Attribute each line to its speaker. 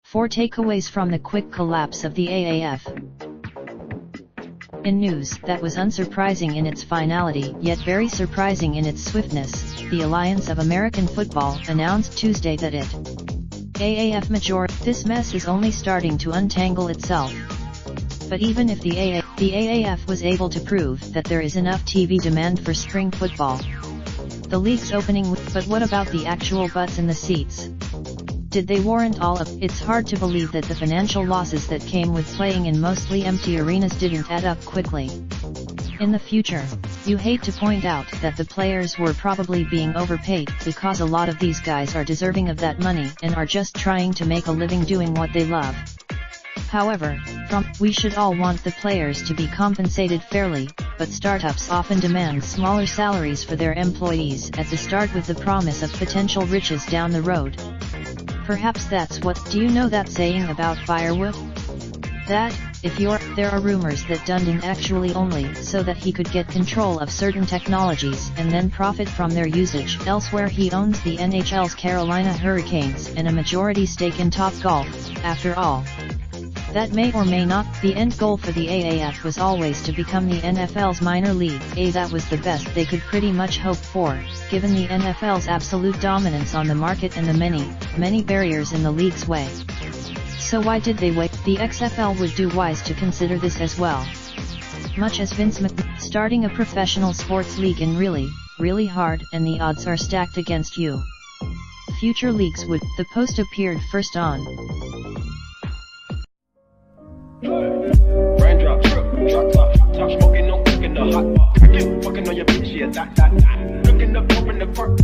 Speaker 1: Four takeaways from the quick collapse of the AAF. In news that was unsurprising in its finality yet very surprising in its swiftness, the Alliance of American Football announced Tuesday that it AAF majority. This mess is only starting to untangle itself. But even if the AAF was able to prove that there is enough TV demand for spring football, the league's opening. But what about the actual butts in the seats? Did they warrant all of? It's hard to believe that the financial losses that came with playing in mostly empty arenas didn't add up quickly. In the future, you hate to point out that the players were probably being overpaid, because a lot of these guys are deserving of that money and are just trying to make a living doing what they love. However, we should all want the players to be compensated fairly, but startups often demand smaller salaries for their employees at the start with the promise of potential riches down the road. Perhaps that's what. Do you know that saying about firewood? That, there are rumors that Dundon actually only so that he could get control of certain technologies and then profit from their usage. Elsewhere, he owns the NHL's Carolina Hurricanes and a majority stake in Topgolf. After all, that may or may not. The end goal for the AAF was always to become the NFL's minor league. That was the best they could pretty much hope for, given the NFL's absolute dominance on the market and the many barriers in the league's way. So why did they wait? The XFL would do wise to consider this as well. Much as Vince McMahon, starting a professional sports league in really hard, and the odds are stacked against you. Future leagues would. The post appeared first on
Speaker 2: Raindrop, drop top smoking, no cooking the hot pot. Fucking on your bitch, yeah, that. Looking up, open the park.